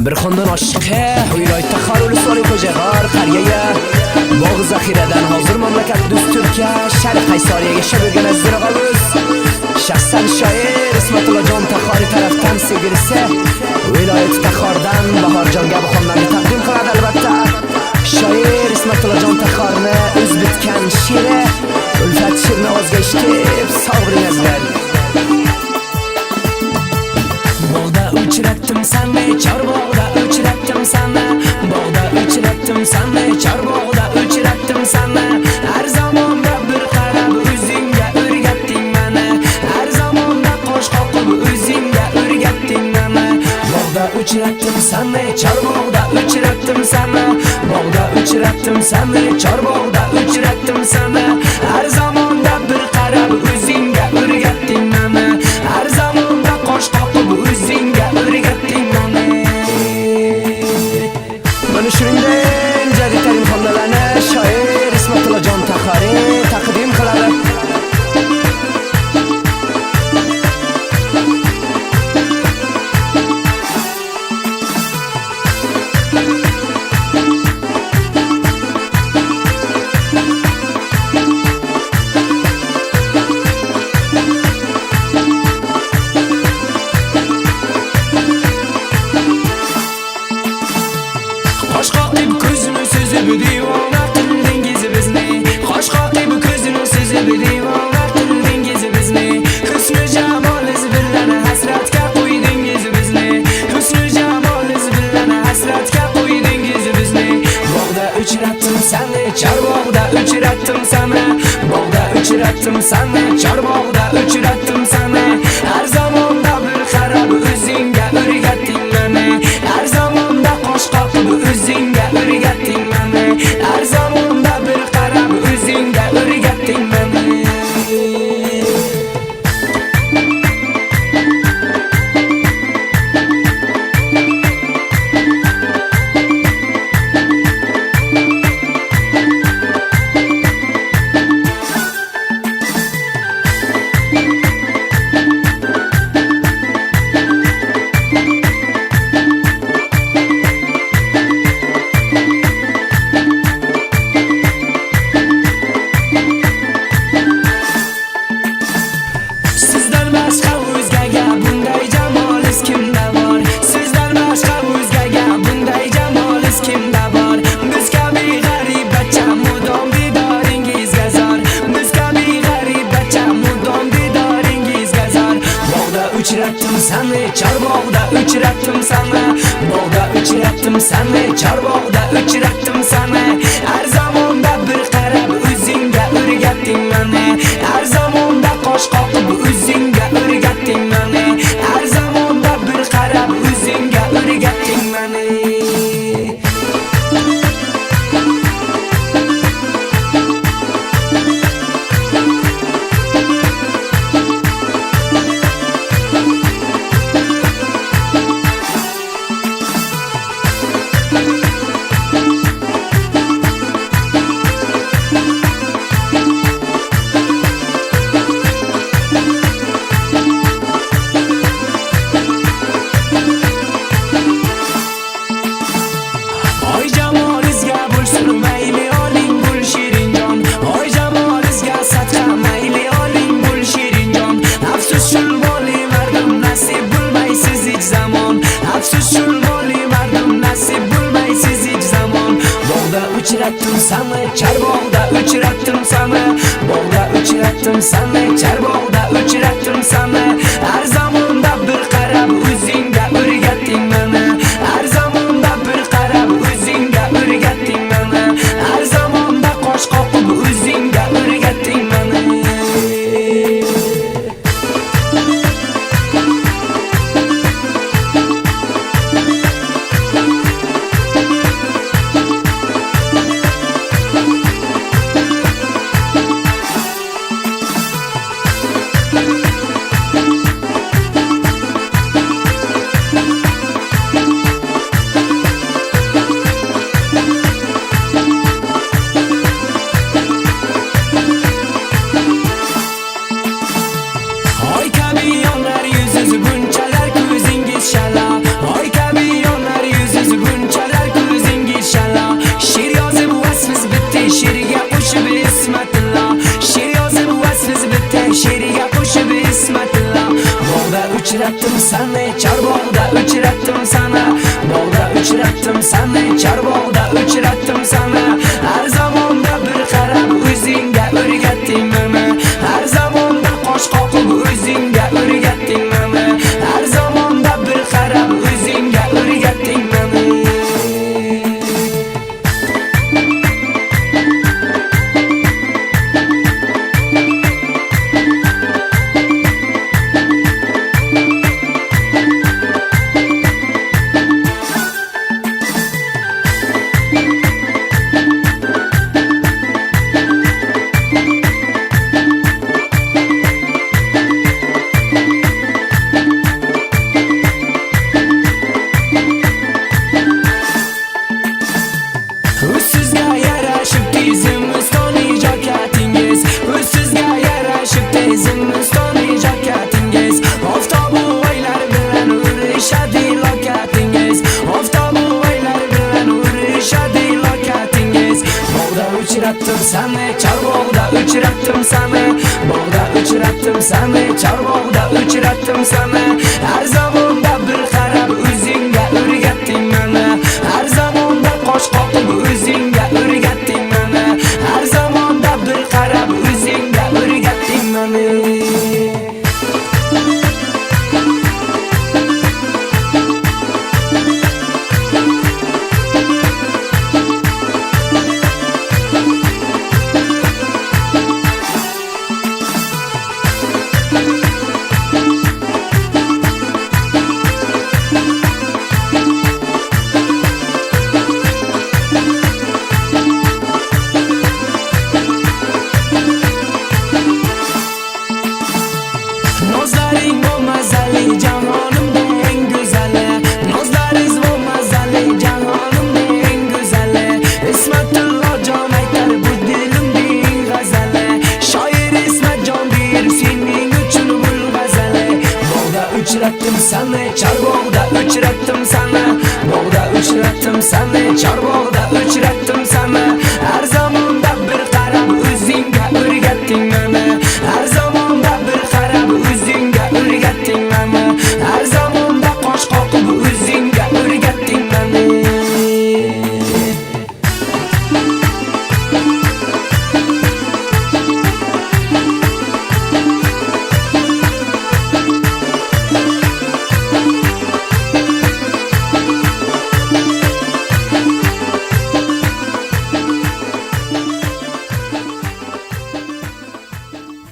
Bir xondan oshqi Uyloy taxarul soli qo'jag'ar qariya Bog' zaxiradan hozir mamlakat Dusturga Sharq Qaysoriyaga shabigan azdirg'avuz Shaxsan shoir Ismatullajon Taxori tarafdan sevgilisi Viloyat Taxordan Bahorjonga bu xonlarni taqdim qiladi albatta. Shoir Ismatullajon Taxorni o'z bitgan she'ri Ulfat Shirnovozga eshitib sog'ringiz. Bog'da uchratdim seni, chorbog'da uchratdim seni, bog'da uchratdim seni, chorbog'da uchratdim seni. Har zamonda bir qarab o'zingga o'rgatding meni, har zamonda qo'sh qoqib o'zingga o'rgatding meni. Bog'da uchratdim seni, chorbog'da uchratdim seni, bog'da uchratdim seni, chorbog'da uchratdim seni. Har zamonda bir qarab o'zingga o'rgatding meni, har zamonda qo'sh qoqib o'zingga o'rgatding meni. Mana shuningdek jadid tarim xonlarni shoir Ismatullajon Taxori taqdim qiladi. Qo'sh qoqib ko'zini so'zib divona qildingiz bizni, qo'sh qoqib ko'zini so'zib divona qildingiz bizni. Husni jamolingiz bilan hasratga qo'ydingiz bizni, husni jamolingiz bilan hasratga qo'ydingiz bizni. Bog'da uchratdim seni, chorbog'da uchratdim seni, bog'da uchratdim seni, chorbog'da uchratdim seni. Har zamonda bir qarab o'zingga o'rgatding meni, har zamonda qo'sh qoqib o'zingga o'rgatding meni, har zamonda bir qarab o'zingga o'rgatding meni. Sizdan boshqa o'zgaga bunday jamolingiz kimda bor? Sizdan boshqa o'zgaga bunday jamolingiz kimda bor? Biz kabi g'arib bacha mudom didoringizga zor, biz kabi g'arib bacha mudom didoringizga zor. Bog'da uchratdim seni, chorbog'da uchratdim seni, bog'da uchratdim seni, chorbog'da uchratdim seni. Har zamonda bir qarab o'zingga o'rgatding meni, har zamonda qo'sh qoqib o'zingga o'rgatding meni, har zamonda bir qarab o'zingga o'rgatding meni. Oy jamolingizga bo'lsin mayli oling gul shirinjon, oy jamolingizga sadqa mayli oling gul shirinjon. Afsus shul boli mardum nasib bo'lmaysiz hech zamon, afsus shul boli mardum nasib bo'lmaysiz hech zamon. Bog'da uchratdim seni, chorbog'da uchratdim seni, bog'da uchratdim seni, chorbog'da uchratdim seni. Har zamonda bir qarab o'zingga o'rgatding meni, har zamonda bir qarab o'zingga o'rgatding meni, har zamonda qo'sh qoqib o'zingga o'rgatding meni. seni, chorbog'da uchratdim sana, bog'da uchratdim seni, chorbog'da uchratdim sana. Har zamonda bir qarab o'zingga o'rgatding meni, har zamonda qosh qoqib o'zingga o'rgatding meni, har zamonda bir qarab o'zingga o'rgatding meni. Sizga yarashib tizimistoniy jakatingiz, sizga yarashib tizimistoniy jakatingiz, oftobu oylar bilan urishadi lokatingiz, oftobu oylar bilan urishadi lokatingiz. Bog'da uchratdim seni, chorbog'da uchratdim seni, bog'da uchratdim seni, chorbog'da uchratdim seni. Har zamonda bir qarab o'zingga o'rgatding meni, har zamonda qosh qoqib o'zingga o'rgatding meni, har zamonda bir qarab o'zingga o'rgatding meni. Nozlaring bu mazali jahonimda eng go'zali, nozlaringiz bu mazali jahonimda eng go'zali. Ismatullo jon aytar bu dilimning g'azali, shoir Ismatjon bir sening uchun bu g'azali. Bog'da uchratdim seni, chorbog'da uchratdim seni, bog'da uchratdim seni, chorbog'da uchratdim